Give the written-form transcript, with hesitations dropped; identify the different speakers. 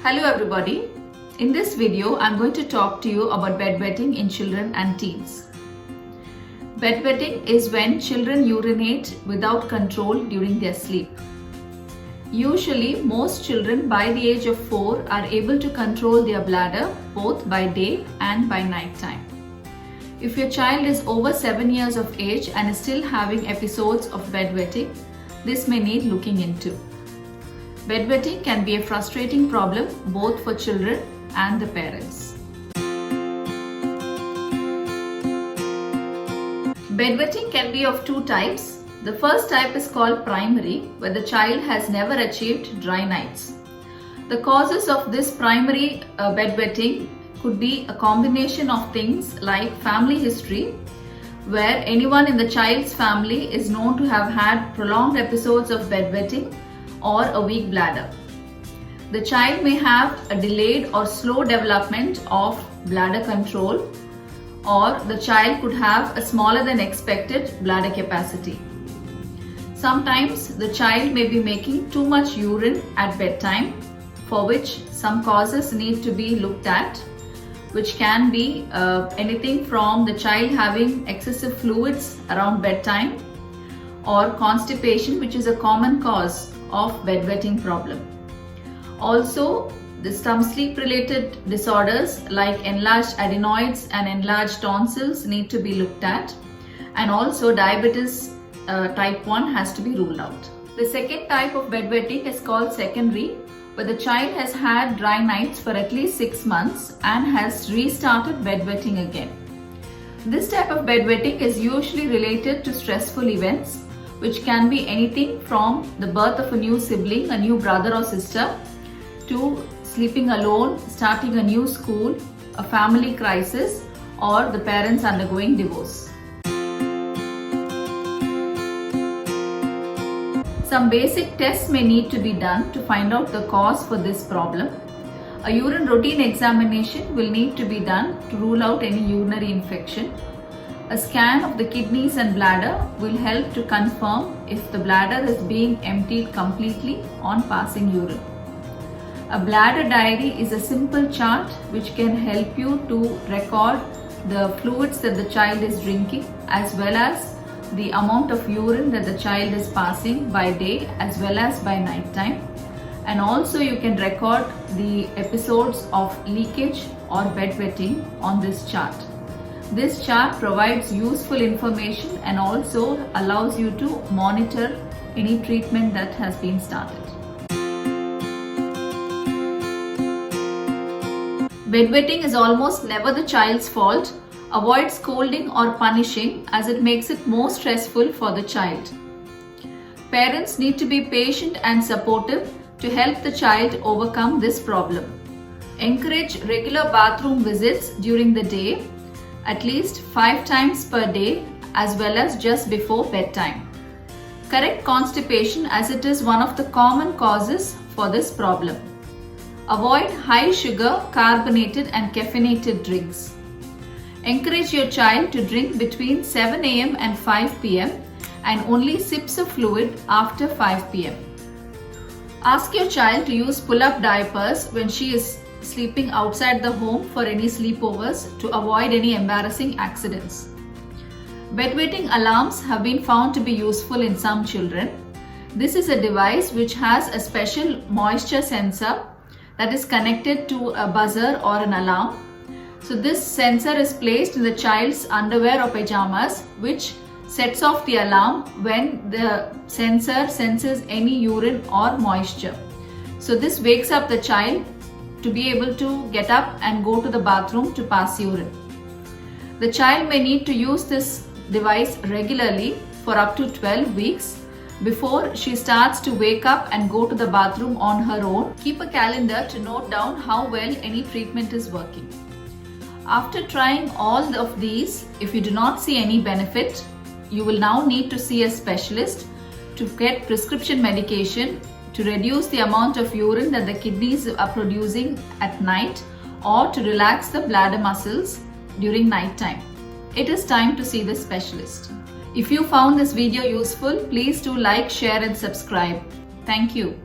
Speaker 1: Hello everybody. In this video, I'm going to talk to you about bedwetting in children and teens. Bedwetting is when children urinate without control during their sleep. Usually, most children by the age of 4 are able to control their bladder both by day and by night time. If your child is over 7 years of age and is still having episodes of bedwetting, this may need looking into. Bedwetting can be a frustrating problem both for children and the parents. Bedwetting can be of two types. The first type is called primary, where the child has never achieved dry nights. The causes of this primary bedwetting could be a combination of things like family history, where anyone in the child's family is known to have had prolonged episodes of bedwetting or a weak bladder. The child may have a delayed or slow development of bladder control, or the child could have a smaller than expected bladder capacity. Sometimes the child may be making too much urine at bedtime, for which some causes need to be looked at, which can be anything from the child having excessive fluids around bedtime or constipation, which is a common cause of bedwetting problem. Also, some sleep-related disorders like enlarged adenoids and enlarged tonsils need to be looked at, and also diabetes type 1 has to be ruled out. The second type of bedwetting is called secondary, where the child has had dry nights for at least 6 months and has restarted bedwetting again. This type of bedwetting is usually related to stressful events, which can be anything from the birth of a new sibling, a new brother or sister, to sleeping alone, starting a new school, a family crisis, or the parents undergoing divorce. Some basic tests may need to be done to find out the cause for this problem. A urine routine examination will need to be done to rule out any urinary infection. A scan of the kidneys and bladder will help to confirm if the bladder is being emptied completely on passing urine. A bladder diary is a simple chart which can help you to record the fluids that the child is drinking, as well as the amount of urine that the child is passing by day as well as by night time. And also you can record the episodes of leakage or bedwetting on this chart. This chart provides useful information and also allows you to monitor any treatment that has been started. Bedwetting is almost never the child's fault. Avoid scolding or punishing, as it makes it more stressful for the child. Parents need to be patient and supportive to help the child overcome this problem. Encourage regular bathroom visits during the day, at least 5 times per day, as well as just before bedtime. Correct constipation, as it is one of the common causes for this problem. Avoid high sugar, carbonated and caffeinated drinks. Encourage your child to drink between 7 a.m. and 5 p.m. and only sips of fluid after 5 p.m. Ask your child to use pull-up diapers when she is sleeping outside the home for any sleepovers to avoid any embarrassing accidents. Bedwetting alarms have been found to be useful in some children. This is a device which has a special moisture sensor that is connected to a buzzer or an alarm. So this sensor is placed in the child's underwear or pajamas, which sets off the alarm when the sensor senses any urine or moisture. So this wakes up the child to be able to get up and go to the bathroom to pass urine. The child may need to use this device regularly for up to 12 weeks before she starts to wake up and go to the bathroom on her own. Keep a calendar to note down how well any treatment is working. After trying all of these, if you do not see any benefit, you will now need to see a specialist to get prescription medication to reduce the amount of urine that the kidneys are producing at night, or to relax the bladder muscles during night time. It is time to see the specialist. If you found this video useful, please do like, share and subscribe. Thank you.